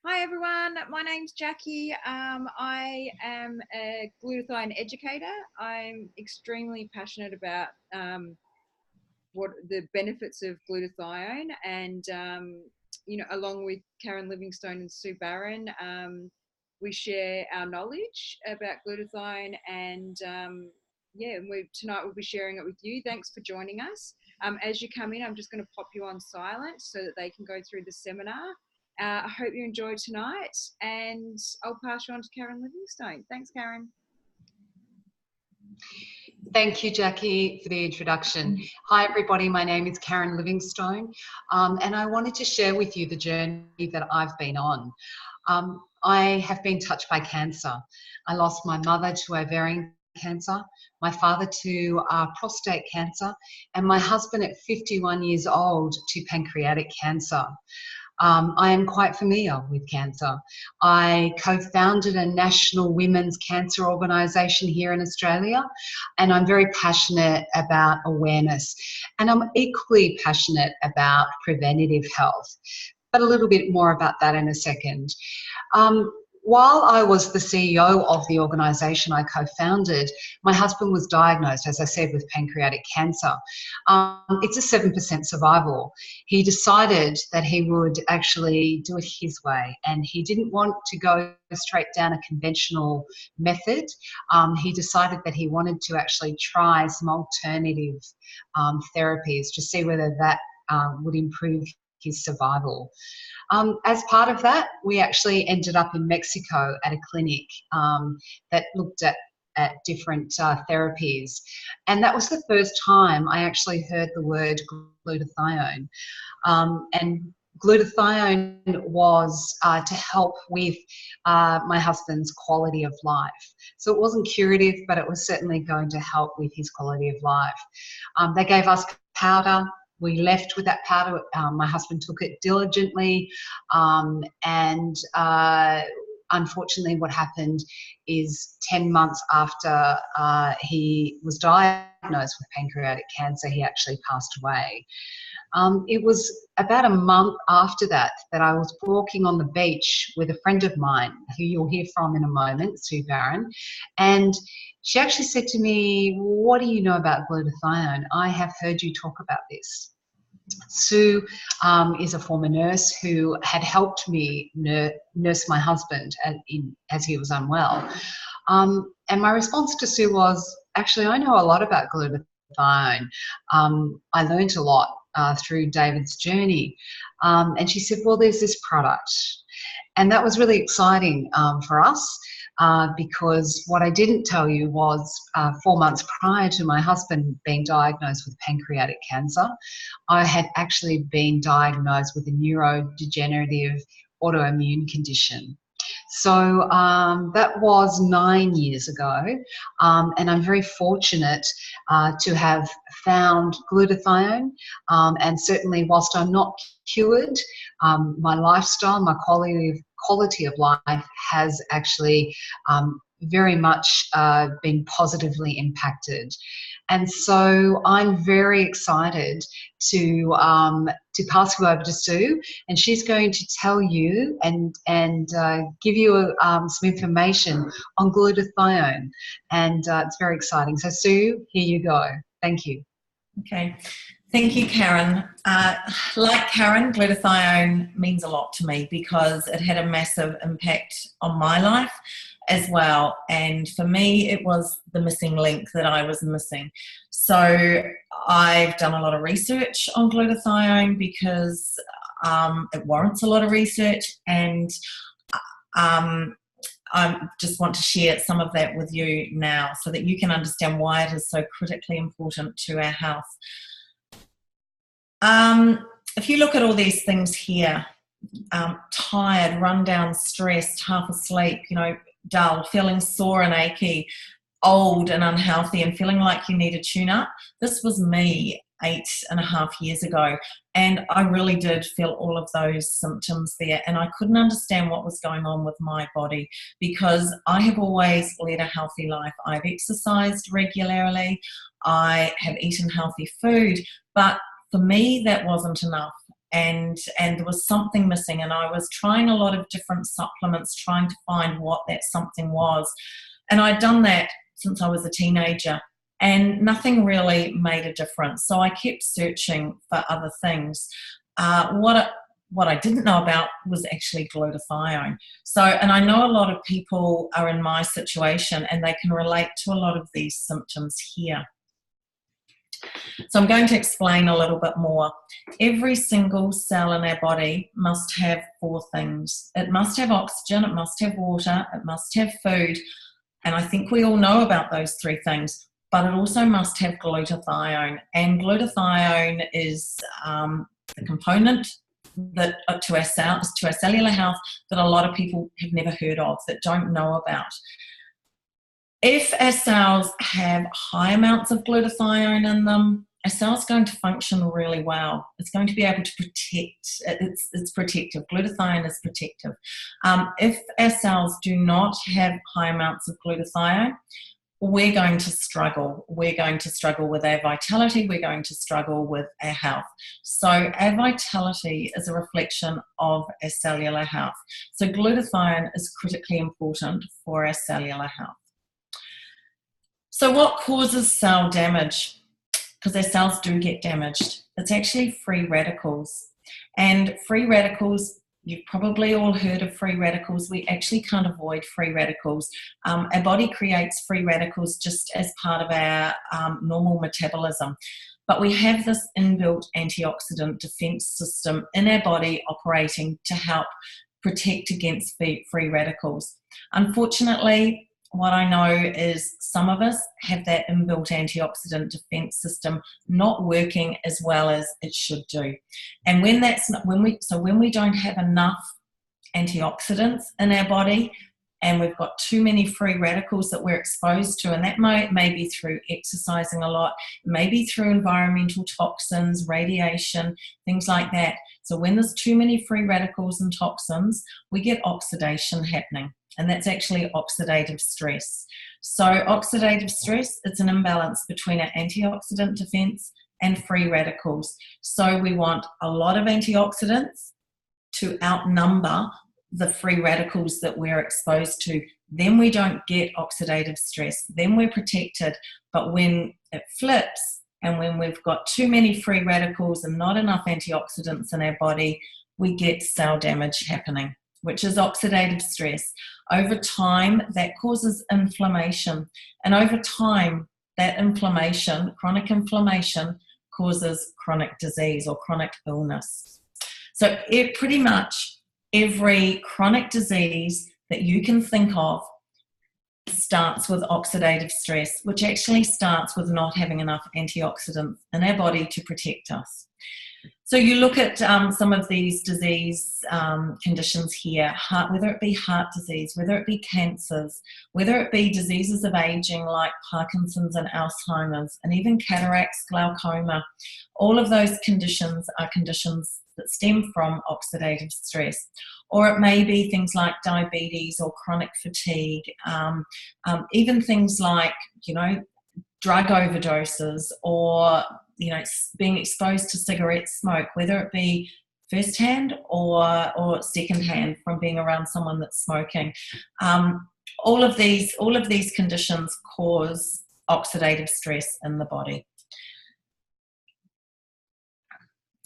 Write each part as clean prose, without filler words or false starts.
Hi everyone, my name's Jackie. I am a glutathione educator. I'm extremely passionate about what the benefits of glutathione, and along with Karen Livingstone and Sue Barron, we share our knowledge about glutathione, and tonight we'll be sharing it with you. Thanks for joining us. As you come in, I'm just going to pop you on silent so that they can go through the seminar. I hope you enjoyed tonight, and I'll pass you on to Karen Livingstone. Thanks, Karen. Thank you, Jackie, for the introduction. Hi, everybody. My name is Karen Livingstone, and I wanted to share with you the journey that I've been on. I have been touched by cancer. I lost my mother to ovarian cancer, my father to prostate cancer, and my husband at 51 years old to pancreatic cancer. I am quite familiar with cancer. I co-founded a national women's cancer organisation here in Australia, and I'm very passionate about awareness. And I'm equally passionate about preventative health, but a little bit more about that in a second. While I was the CEO of the organisation I co-founded, my husband was diagnosed, as I said, with pancreatic cancer. It's a 7% survival. He decided that he would actually do it his way, and he didn't want to go straight down a conventional method. He decided that he wanted to actually try some alternative therapies to see whether that would improve his survival. As part of that, we actually ended up in Mexico at a clinic that looked at different therapies. And that was the first time I actually heard the word glutathione. And glutathione was to help with my husband's quality of life. So it wasn't curative, but it was certainly going to help with his quality of life. They gave us powder. We left with that powder. My husband took it diligently, and unfortunately what happened is 10 months after he was diagnosed with pancreatic cancer, he actually passed away. It was about a month after that I was walking on the beach with a friend of mine who you'll hear from in a moment, Sue Barron, and she actually said to me, "What do you know about glutathione? I have heard you talk about this." Sue is a former nurse who had helped me nurse my husband as he was unwell. And my response to Sue was, actually, I know a lot about glutathione. I learned a lot through David's journey. And she said, well, there's this product. And that was really exciting for us. Because what I didn't tell you was 4 months prior to my husband being diagnosed with pancreatic cancer, I had actually been diagnosed with a neurodegenerative autoimmune condition. So that was 9 years ago, and I'm very fortunate to have found glutathione, and certainly whilst I'm not cured, my lifestyle, my quality of life has actually very much been positively impacted. And so I'm very excited to pass you over to Sue, and she's going to tell you and give you some information on glutathione, and it's very exciting. So Sue, here you go. Thank you. Okay. Thank you, Karen. Like Karen, glutathione means a lot to me because it had a massive impact on my life as well. And for me, it was the missing link that I was missing. So I've done a lot of research on glutathione because it warrants a lot of research, and I just want to share some of that with you now so that you can understand why it is so critically important to our health. If you look at all these things here, tired, run down, stressed, half asleep, dull, feeling sore and achy, old and unhealthy, and feeling like you need a tune-up. This was me 8.5 years ago, and I really did feel all of those symptoms there, and I couldn't understand what was going on with my body because I have always led a healthy life. I've exercised regularly, I have eaten healthy food, but for me that wasn't enough. and there was something missing, and I was trying a lot of different supplements trying to find what that something was. And I'd done that since I was a teenager, and nothing really made a difference. So I kept searching for other things. What I didn't know about was actually glutathione. So, and I know a lot of people are in my situation and they can relate to a lot of these symptoms here. So I'm going to explain a little bit more. Every single cell in our body must have 4 things. It must have oxygen, it must have water, it must have food, and I think we all know about those 3 things, but it also must have glutathione. And glutathione is the component that to our cellular health that a lot of people have never heard of, that don't know about. If our cells have high amounts of glutathione in them, our cell's going to function really well. It's going to be able to protect. It's protective. Glutathione is protective. If our cells do not have high amounts of glutathione, we're going to struggle. We're going to struggle with our vitality. We're going to struggle with our health. So our vitality is a reflection of our cellular health. So glutathione is critically important for our cellular health. So what causes cell damage? Because our cells do get damaged. It's actually free radicals. And free radicals, you've probably all heard of free radicals. We actually can't avoid free radicals. Our body creates free radicals just as part of our normal metabolism. But we have this inbuilt antioxidant defense system in our body operating to help protect against free radicals. Unfortunately, what I know is some of us have that inbuilt antioxidant defense system not working as well as it should do. And when we don't have enough antioxidants in our body, and we've got too many free radicals that we're exposed to, and that may be through exercising a lot, maybe through environmental toxins, radiation, things like that. So when there's too many free radicals and toxins, we get oxidation happening. And that's actually oxidative stress. So oxidative stress, it's an imbalance between our antioxidant defense and free radicals. So we want a lot of antioxidants to outnumber the free radicals that we're exposed to. Then we don't get oxidative stress. Then we're protected. But when it flips, and when we've got too many free radicals and not enough antioxidants in our body, we get cell damage happening, which is oxidative stress. Over time, that causes inflammation. And over time, that inflammation, chronic inflammation, causes chronic disease or chronic illness. So pretty much every chronic disease that you can think of starts with oxidative stress, which actually starts with not having enough antioxidants in our body to protect us. So you look at some of these disease conditions here, whether it be heart disease, whether it be cancers, whether it be diseases of aging like Parkinson's and Alzheimer's, and even cataracts, glaucoma. All of those conditions are conditions that stem from oxidative stress. Or it may be things like diabetes or chronic fatigue, even things like, drug overdoses, or being exposed to cigarette smoke, whether it be firsthand or secondhand from being around someone that's smoking. All of these conditions cause oxidative stress in the body.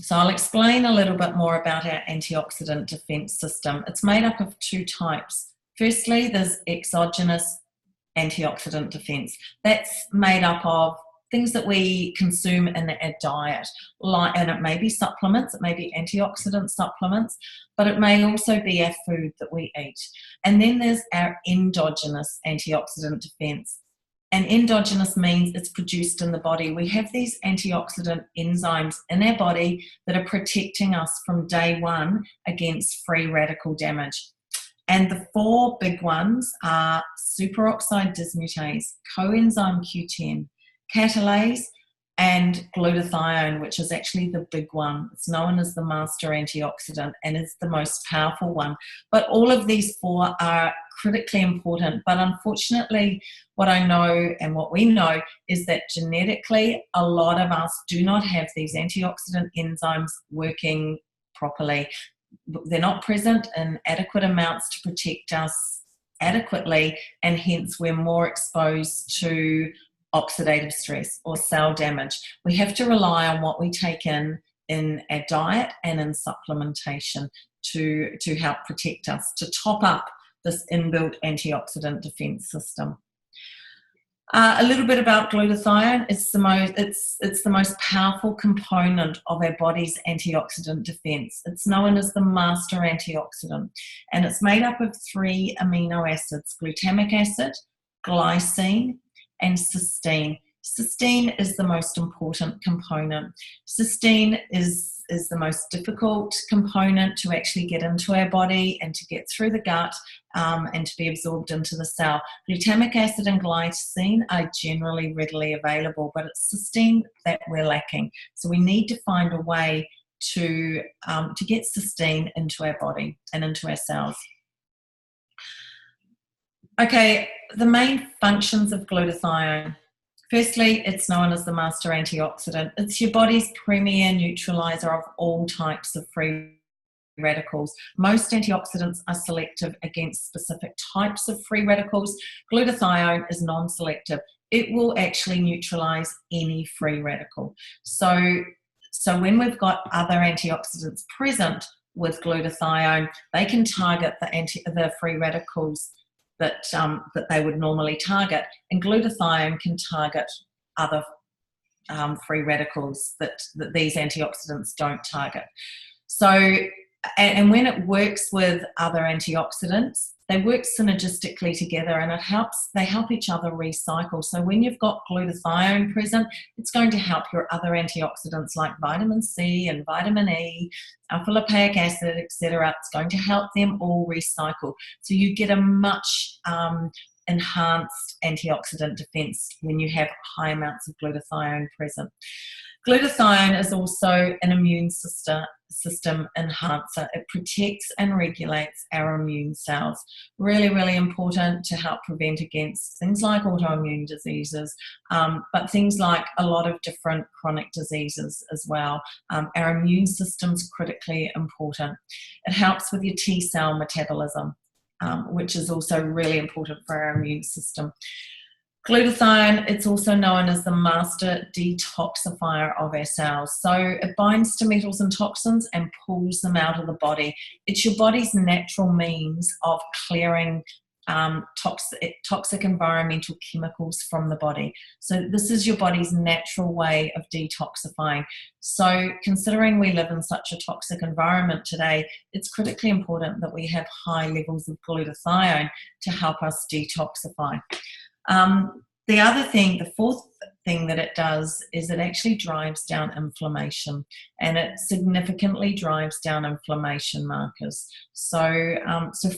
So I'll explain a little bit more about our antioxidant defense system. It's made up of 2 types. Firstly, there's exogenous antioxidant defense. That's made up of things that we consume in our diet, and it may be supplements, it may be antioxidant supplements, but it may also be our food that we eat. And then there's our endogenous antioxidant defense. And endogenous means it's produced in the body. We have these antioxidant enzymes in our body that are protecting us from day one against free radical damage. And the 4 big ones are superoxide dismutase, coenzyme Q10, catalase, and glutathione, which is actually the big one. It's known as the master antioxidant and is the most powerful one. But all of these 4 are critically important. But unfortunately, what I know and what we know is that genetically, a lot of us do not have these antioxidant enzymes working properly. They're not present in adequate amounts to protect us adequately, and hence we're more exposed to oxidative stress or cell damage. We have to rely on what we take in our diet and in supplementation to help protect us, to top up this inbuilt antioxidant defense system. A little bit about glutathione. It's the most powerful component of our body's antioxidant defense. It's known as the master antioxidant, and it's made up of 3 amino acids: glutamic acid, glycine, and cysteine. Cysteine is the most important component. Cysteine is the most difficult component to actually get into our body and to get through the gut and to be absorbed into the cell. Glutamic acid and glycine are generally readily available, but it's cysteine that we're lacking. So we need to find a way to get cysteine into our body and into our cells. Okay, the main functions of glutathione. Firstly, it's known as the master antioxidant. It's your body's premier neutralizer of all types of free radicals. Most antioxidants are selective against specific types of free radicals. Glutathione is non-selective. It will actually neutralize any free radical. So when we've got other antioxidants present with glutathione, they can target the free radicals that they would normally target, and glutathione can target other free radicals that these antioxidants don't target. So, and when it works with other antioxidants, they work synergistically together, and they help each other recycle. So when you've got glutathione present, it's going to help your other antioxidants like vitamin C and vitamin E, alpha lipoic acid, etc. It's going to help them all recycle. So you get a much enhanced antioxidant defense when you have high amounts of glutathione present. Glutathione is also an immune system enhancer. It protects and regulates our immune cells. Really, really important to help prevent against things like autoimmune diseases, but things like a lot of different chronic diseases as well. Our immune system's critically important. It helps with your T cell metabolism, which is also really important for our immune system. Glutathione, it's also known as the master detoxifier of our cells. So it binds to metals and toxins and pulls them out of the body. It's your body's natural means of clearing toxic environmental chemicals from the body. So this is your body's natural way of detoxifying. So considering we live in such a toxic environment today, it's critically important that we have high levels of glutathione to help us detoxify. The fourth thing that it does is it actually drives down inflammation, and it significantly drives down inflammation markers. So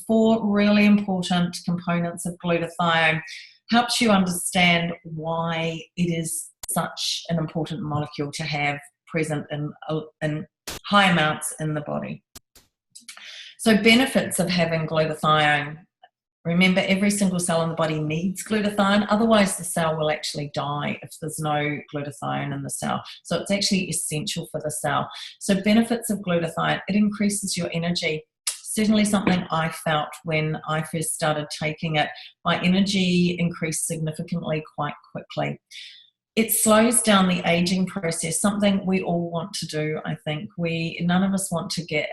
4 really important components of glutathione helps you understand why it is such an important molecule to have present in high amounts in the body. So benefits of having glutathione. Remember, every single cell in the body needs glutathione, otherwise the cell will actually die if there's no glutathione in the cell. So it's actually essential for the cell. So benefits of glutathione, it increases your energy. Certainly something I felt when I first started taking it. My energy increased significantly quite quickly. It slows down the aging process, something we all want to do, I think. None of us want to get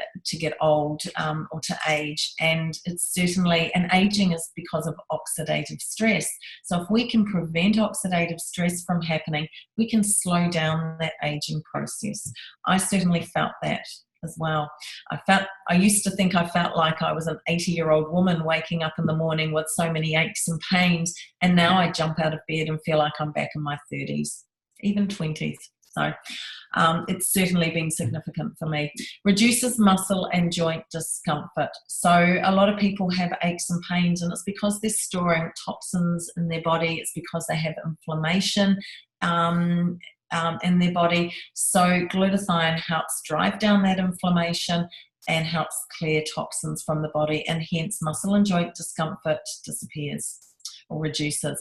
old or to age, and it's certainly, and aging is because of oxidative stress. So if we can prevent oxidative stress from happening, we can slow down that aging process. I certainly felt that as well. I used to think I felt like I was an 80-year-old woman waking up in the morning with so many aches and pains, and now I jump out of bed and feel like I'm back in my 30s, even 20s. So it's certainly been significant for me. Reduces muscle and joint discomfort. So a lot of people have aches and pains, and it's because they're storing toxins in their body. It's because they have inflammation in their body. So glutathione helps drive down that inflammation and helps clear toxins from the body, and hence muscle and joint discomfort disappears or reduces.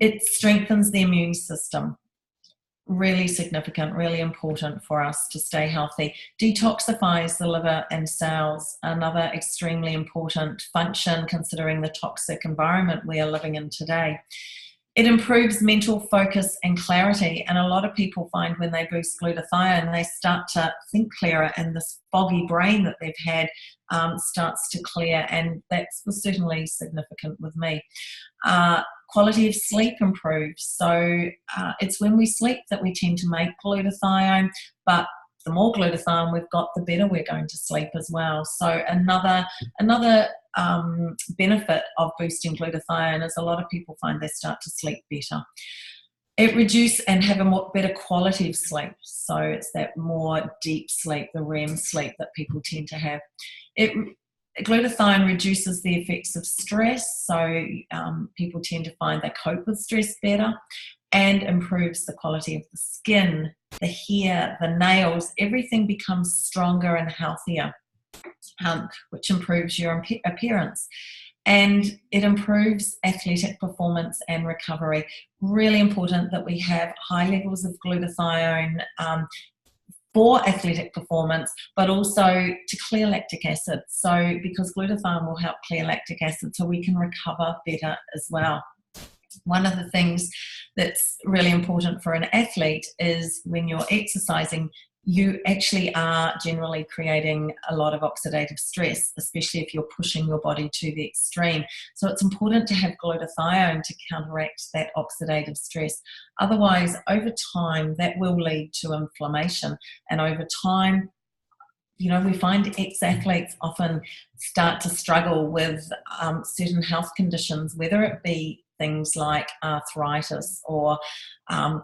It strengthens the immune system. Really significant, really important for us to stay healthy. Detoxifies the liver and cells, another extremely important function considering the toxic environment we are living in today. It improves mental focus and clarity, and a lot of people find when they boost glutathione, they start to think clearer, and this foggy brain that they've had starts to clear, and that was certainly significant with me. Quality of sleep improves, so it's when we sleep that we tend to make glutathione, but the more glutathione we've got, the better we're going to sleep as well. So another benefit of boosting glutathione is a lot of people find they start to sleep better. It reduces and have a better quality of sleep. So it's that more deep sleep, the REM sleep that people tend to have. Glutathione reduces the effects of stress, so people tend to find they cope with stress better, and improves the quality of the skin, the hair, the nails. Everything becomes stronger and healthier, which improves your appearance. And it improves athletic performance and recovery. Really important that we have high levels of glutathione for athletic performance, but also to clear lactic acid. So because glutathione will help clear lactic acid, so we can recover better as well. One of the things that's really important for an athlete is when you're exercising, you actually are generally creating a lot of oxidative stress, especially if you're pushing your body to the extreme. So it's important to have glutathione to counteract that oxidative stress. Otherwise, over time, that will lead to inflammation. And over time, you know, we find ex-athletes often start to struggle with certain health conditions, whether it be things like arthritis or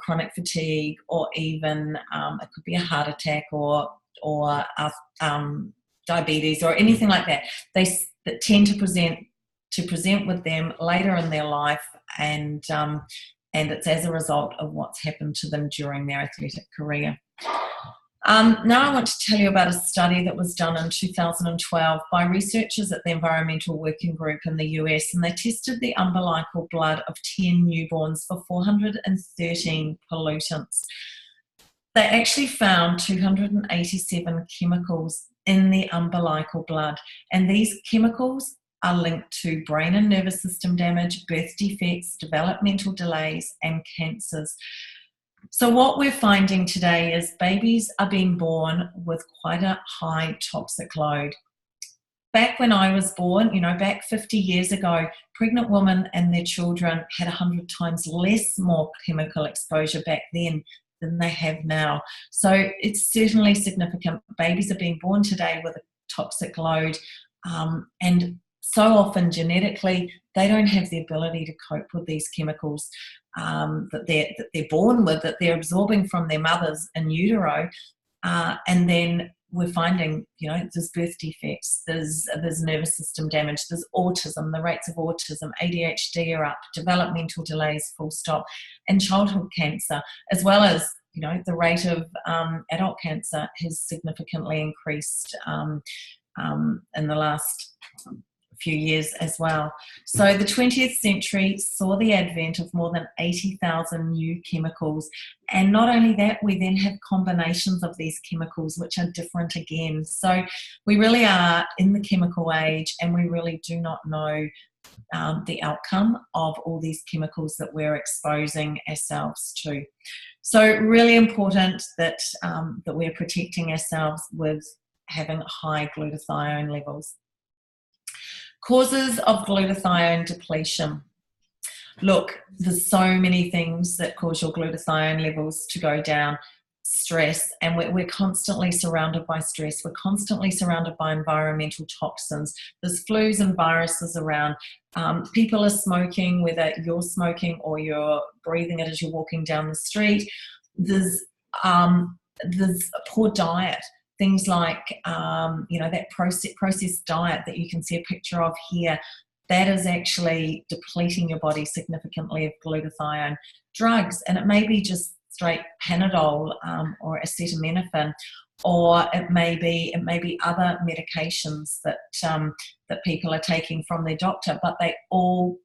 chronic fatigue, or even it could be a heart attack or diabetes or anything like that. That tend to present with them later in their life, and it's as a result of what's happened to them during their athletic career. Now I want to tell you about a study that was done in 2012 by researchers at the Environmental Working Group in the US, and they tested the umbilical blood of 10 newborns for 413 pollutants. They actually found 287 chemicals in the umbilical blood, and these chemicals are linked to brain and nervous system damage, birth defects, developmental delays, and cancers. So what we're finding today is babies are being born with quite a high toxic load. Back when I was born, back 50 years ago, pregnant women and their children had 100 times more chemical exposure back then than they have now. So it's certainly significant. Babies are being born today with a toxic load, and so often genetically they don't have the ability to cope with these chemicals that they're born with, that they're absorbing from their mothers in utero, and then we're finding, there's birth defects, there's nervous system damage, there's autism, the rates of autism, ADHD are up, developmental delays, full stop, and childhood cancer, as well as, the rate of adult cancer has significantly increased in the last few years as well. So the 20th century saw the advent of more than 80,000 new chemicals, and not only that, we then have combinations of these chemicals which are different again. So we really are in the chemical age, and we really do not know the outcome of all these chemicals that we're exposing ourselves to. So really important that we're protecting ourselves with having high glutathione levels. Causes of glutathione depletion. Look, there's so many things that cause your glutathione levels to go down. Stress, and we're constantly surrounded by stress. We're constantly surrounded by environmental toxins. There's flus and viruses around. People are smoking, whether you're smoking or you're breathing it as you're walking down the street. There's a poor diet. Things like, that processed diet that you can see a picture of here, that is actually depleting your body significantly of glutathione. Drugs, and it may be just straight Panadol or acetaminophen, or it may be other medications that people are taking from their doctor, but they all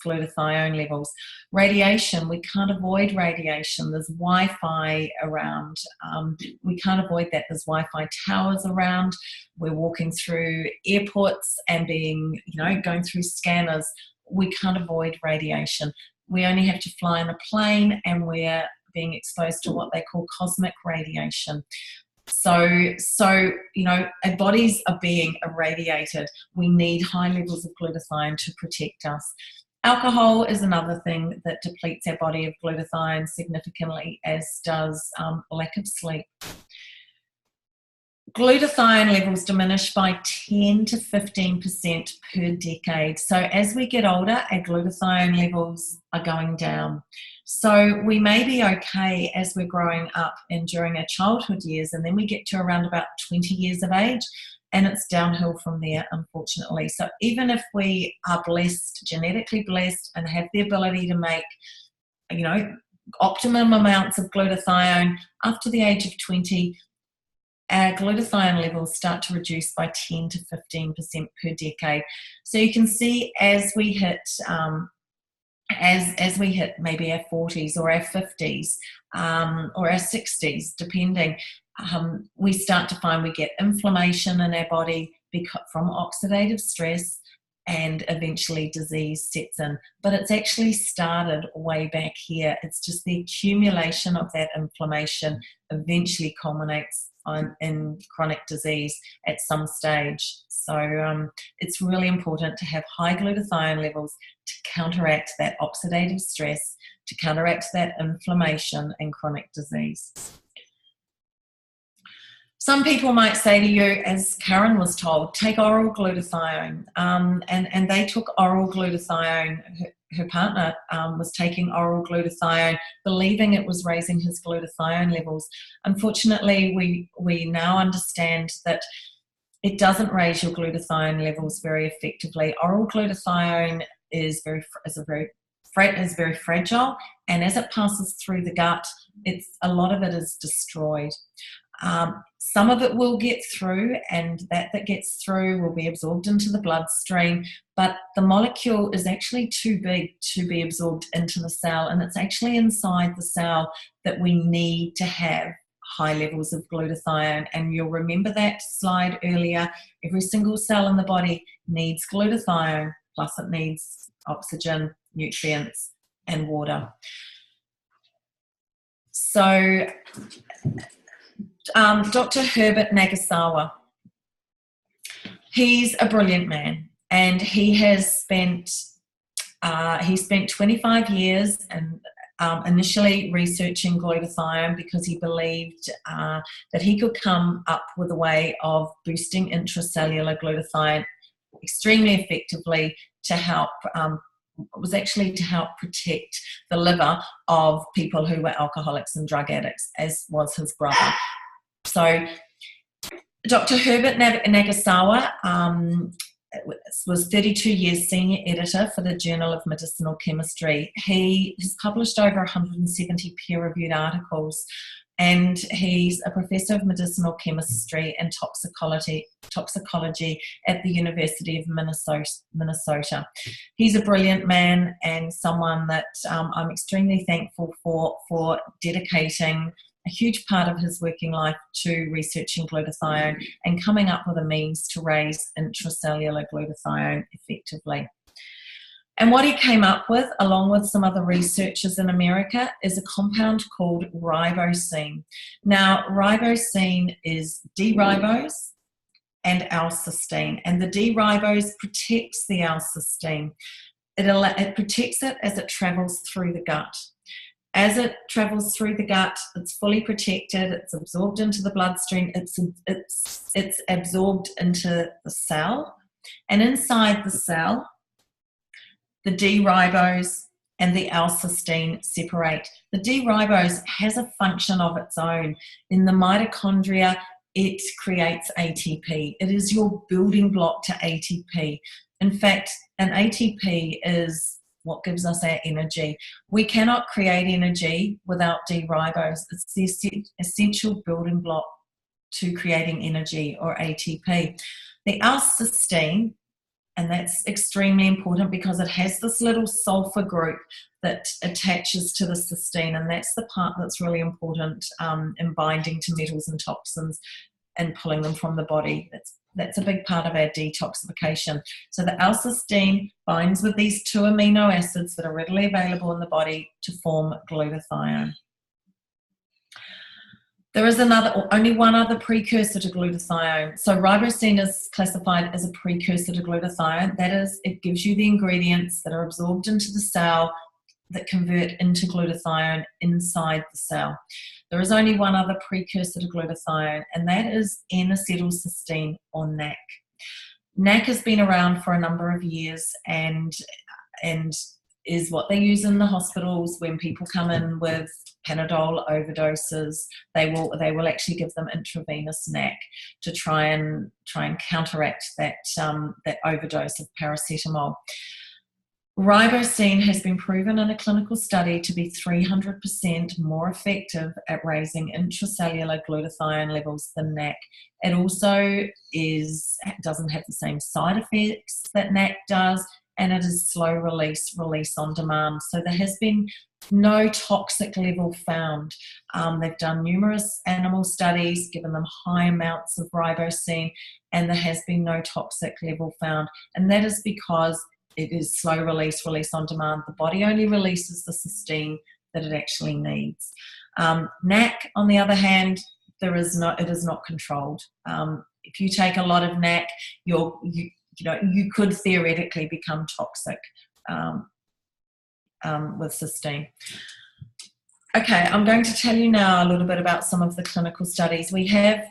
glutathione levels. Radiation, we can't avoid radiation. There's Wi-Fi around. We can't avoid that. There's Wi-Fi towers around. We're walking through airports and going through scanners. We can't avoid radiation. We only have to fly in a plane and we're being exposed to what they call cosmic radiation. So our bodies are being irradiated. We need high levels of glutathione to protect us. Alcohol is another thing that depletes our body of glutathione significantly, as does lack of sleep. Glutathione levels diminish by 10 to 15% per decade. So as we get older, our glutathione levels are going down. So we may be okay as we're growing up and during our childhood years, and then we get to around about 20 years of age, and it's downhill from there, unfortunately. So even if we are blessed, genetically blessed, and have the ability to make, optimum amounts of glutathione, after the age of 20, our glutathione levels start to reduce by 10 to 15% per decade. So you can see as we hit as we hit maybe our 40s or our 50s or our 60s, depending, we start to find we get inflammation in our body from oxidative stress, and eventually disease sets in. But it's actually started way back here. It's just the accumulation of that inflammation eventually culminates in chronic disease at some stage. So it's really important to have high glutathione levels to counteract that oxidative stress, to counteract that inflammation and chronic disease. Some people might say to you, as Karen was told, take oral glutathione. And they took oral glutathione. Her partner was taking oral glutathione, believing it was raising his glutathione levels. Unfortunately, we now understand that it doesn't raise your glutathione levels very effectively. Oral glutathione is very fragile, and as it passes through the gut, a lot of it is destroyed. Some of it will get through, and that gets through will be absorbed into the bloodstream, but the molecule is actually too big to be absorbed into the cell, and it's actually inside the cell that we need to have high levels of glutathione. And you'll remember that slide earlier. Every single cell in the body needs glutathione, plus it needs oxygen, nutrients, and water. So Dr. Herbert Nagasawa, he's a brilliant man, and he spent 25 years and initially researching glutathione because he believed that he could come up with a way of boosting intracellular glutathione extremely effectively to help protect the liver of people who were alcoholics and drug addicts, as was his brother. So Dr. Herbert Nagasawa was 32 years senior editor for the Journal of Medicinal Chemistry. He has published over 170 peer-reviewed articles, and he's a professor of medicinal chemistry and toxicology at the University of Minnesota. He's a brilliant man and someone that I'm extremely thankful for dedicating a huge part of his working life to researching glutathione and coming up with a means to raise intracellular glutathione effectively. And what he came up with, along with some other researchers in America, is a compound called ribosine. Now, ribosine is D-ribose and L-cysteine, and the D-ribose protects the L-cysteine. It protects it as it travels through the gut. As it travels through the gut, it's fully protected, it's absorbed into the bloodstream, it's absorbed into the cell, and inside the cell, the D-ribose and the L-cysteine separate. The D-ribose has a function of its own. In the mitochondria, it creates ATP. It is your building block to ATP. In fact, an ATP is what gives us our energy. We cannot create energy without D-ribose. It's the essential building block to creating energy, or ATP. The L-cysteine And that's extremely important because it has this little sulfur group that attaches to the cysteine, and that's the part that's really important in binding to metals and toxins and pulling them from the body. That's a big part of our detoxification. So the L-cysteine binds with these 2 amino acids that are readily available in the body to form glutathione. There is only one other precursor to glutathione. So ribosine is classified as a precursor to glutathione. That is, it gives you the ingredients that are absorbed into the cell that convert into glutathione inside the cell. There is only one other precursor to glutathione, and that is N-acetylcysteine, or NAC. NAC has been around for a number of years and is what they use in the hospitals when people come in with Panadol overdoses. They will actually give them intravenous NAC to try and counteract that overdose of paracetamol. Ribosine has been proven in a clinical study to be 300% more effective at raising intracellular glutathione levels than NAC. It also doesn't have the same side effects that NAC does, and it is slow release on demand. So there has been no toxic level found. They've done numerous animal studies, given them high amounts of ribosine, and there has been no toxic level found. And that is because it is slow release on demand. The body only releases the cysteine that it actually needs. NAC, on the other hand, it is not controlled. If you take a lot of NAC, you could theoretically become toxic with cysteine. Okay, I'm going to tell you now a little bit about some of the clinical studies. We have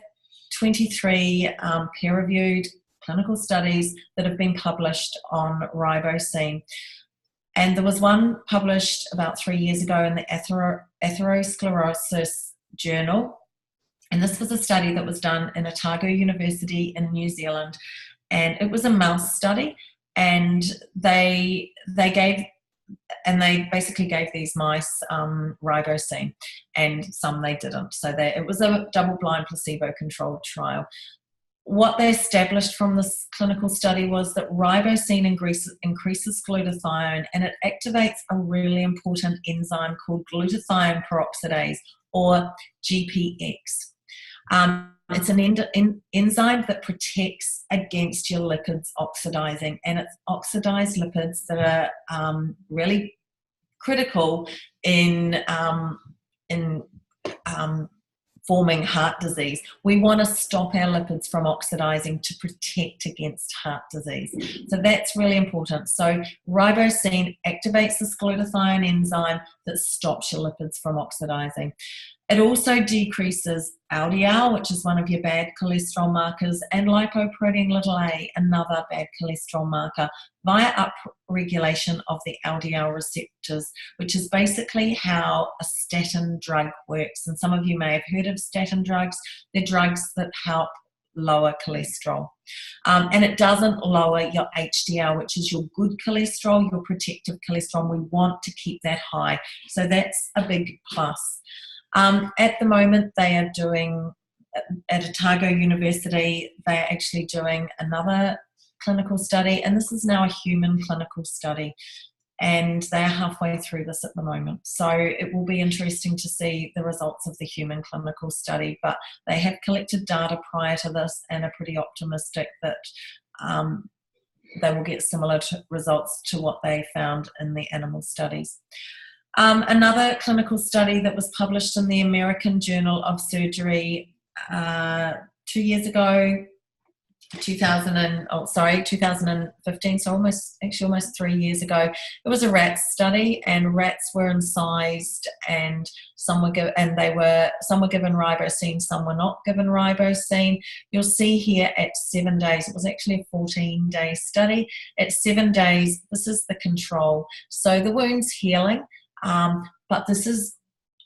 23 peer-reviewed clinical studies that have been published on ribosine. And there was one published about 3 years ago in the Atherosclerosis Journal. And this was a study that was done in Otago University in New Zealand. And it was a mouse study, and they basically gave these mice ribosine, and some they didn't. So it was a double-blind placebo-controlled trial. What they established from this clinical study was that ribosine increases glutathione, and it activates a really important enzyme called glutathione peroxidase, or GPX. It's an enzyme that protects against your lipids oxidizing, and it's oxidized lipids that are really critical in forming heart disease. We want to stop our lipids from oxidizing to protect against heart disease. So that's really important. So ribosine activates this glutathione enzyme that stops your lipids from oxidizing. It also decreases LDL, which is one of your bad cholesterol markers, and lipoprotein a, another bad cholesterol marker, via upregulation of the LDL receptors, which is basically how a statin drug works. And some of you may have heard of statin drugs. They're drugs that help lower cholesterol. And it doesn't lower your HDL, which is your good cholesterol, your protective cholesterol. We want to keep that high. So that's a big plus. At the moment, they are doing, at Otago University, they're actually doing another clinical study, and this is now a human clinical study, and they're halfway through this at the moment. So it will be interesting to see the results of the human clinical study, but they have collected data prior to this and are pretty optimistic that they will get similar results to what they found in the animal studies. Another clinical study that was published in the American Journal of Surgery 2 years ago, 2015, so almost 3 years ago. It was a rat study, and rats were incised, and some were given ribosine, some were not given ribosine. You'll see here at 7 days, it was actually a 14-day study. At 7 days, this is the control. So the wound's healing. But this is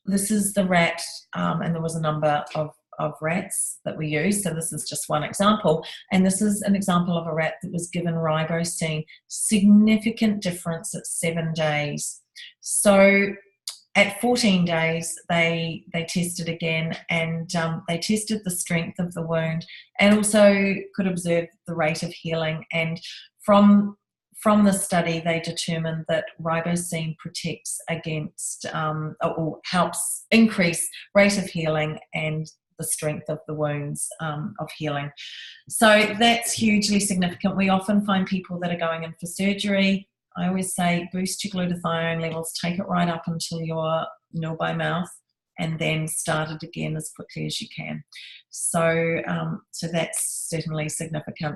the rat, and there was a number of rats that we used, so this is just one example, and this is an example of a rat that was given ribosine. Significant difference at 7 days. So at 14 days they tested again, and they tested the strength of the wound and also could observe the rate of healing. And from the study, they determined that ribosine protects against or helps increase rate of healing and the strength of the wounds of healing. So that's hugely significant. We often find people that are going in for surgery. I always say boost your glutathione levels, take it right up until you're nil by mouth, and then start it again as quickly as you can. So, so that's certainly significant.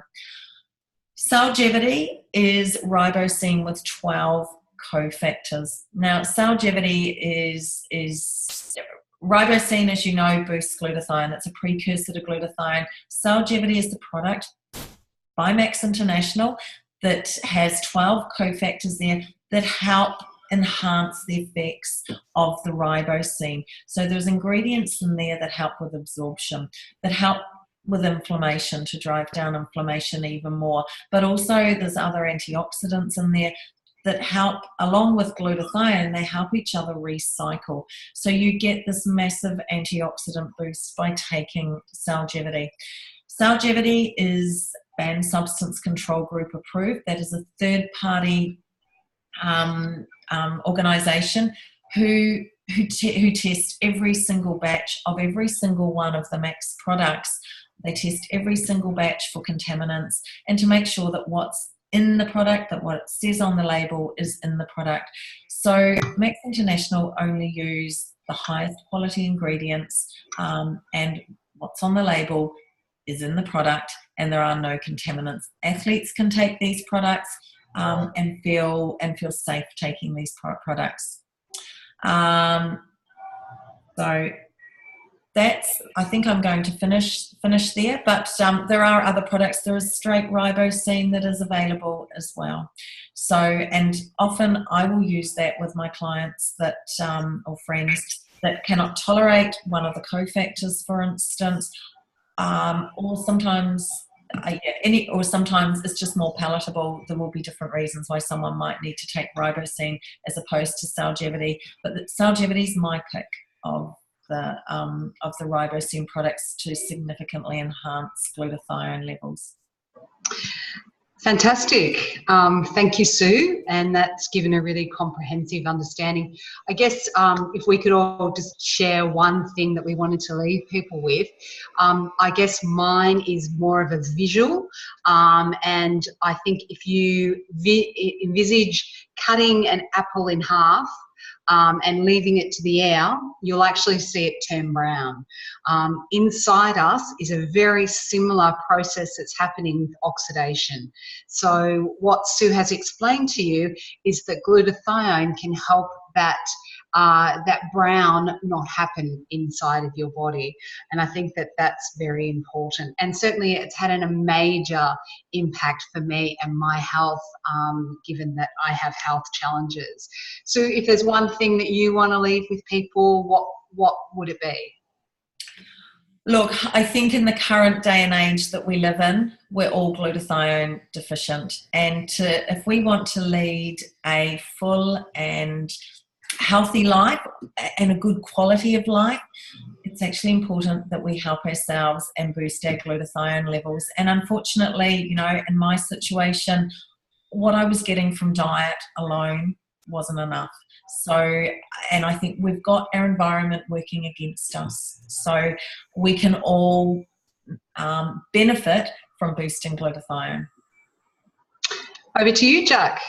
Cellular is ribosine with 12 cofactors. Now, cellular is ribosine, as you know, boosts glutathione. It's a precursor to glutathione. Cellular is the product by Max International that has 12 cofactors there that help enhance the effects of the ribosine. So there's ingredients in there that help with absorption, that help with inflammation, to drive down inflammation even more. But also there's other antioxidants in there that help, along with glutathione, they help each other recycle. So you get this massive antioxidant boost by taking Cellular. Cellular is Banned Substance Control Group approved. That is a third-party organisation who test every single batch of every single one of the Max products. They test every single batch for contaminants and to make sure that what's in the product, that what it says on the label is in the product. So Max International only use the highest quality ingredients, and what's on the label is in the product, and there are no contaminants. Athletes can take these products and feel safe taking these products. So that's, I think I'm going to finish there, but there are other products. There is straight ribosine that is available as well. So, and often I will use that with my clients that, or friends that cannot tolerate one of the cofactors, for instance, or sometimes sometimes it's just more palatable. There will be different reasons why someone might need to take ribosine as opposed to Cellular, but Cellular is my pick of the ribosine products to significantly enhance glutathione levels. Fantastic. Thank you, Sue. And that's given a really comprehensive understanding. I guess if we could all just share one thing that we wanted to leave people with, I guess mine is more of a visual. And I think if you envisage cutting an apple in half, and leaving it to the air, you'll actually see it turn brown. Inside us is a very similar process that's happening with oxidation. So what Sue has explained to you is that glutathione can help that brown not happen inside of your body. And I think that that's very important. And certainly it's had a major impact for me and my health, given that I have health challenges. So if there's one thing that you want to leave with people, what would it be? Look, I think in the current day and age that we live in, we're all glutathione deficient. And if we want to lead a full and healthy life and a good quality of life, it's actually important that we help ourselves and boost our glutathione levels. And unfortunately, you know, in my situation, what I was getting from diet alone wasn't enough. So, and I think we've got our environment working against us. So we can all benefit from boosting glutathione. Over to you, Jack.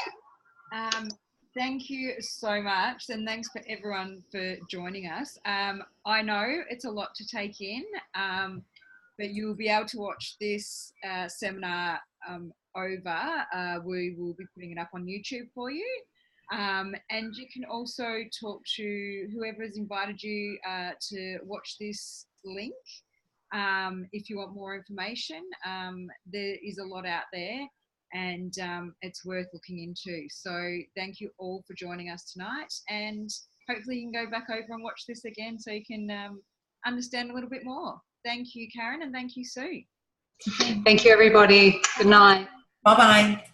Thank you so much, and thanks for everyone for joining us. I know it's a lot to take in, but you'll be able to watch this seminar over. We will be putting it up on YouTube for you. And you can also talk to whoever has invited you to watch this link. If you want more information, there is a lot out there, and it's worth looking into. So thank you all for joining us tonight, and hopefully you can go back over and watch this again so you can understand a little bit more. Thank you, Karen, and thank you, Sue. Thank you, everybody. Good night. Bye-bye.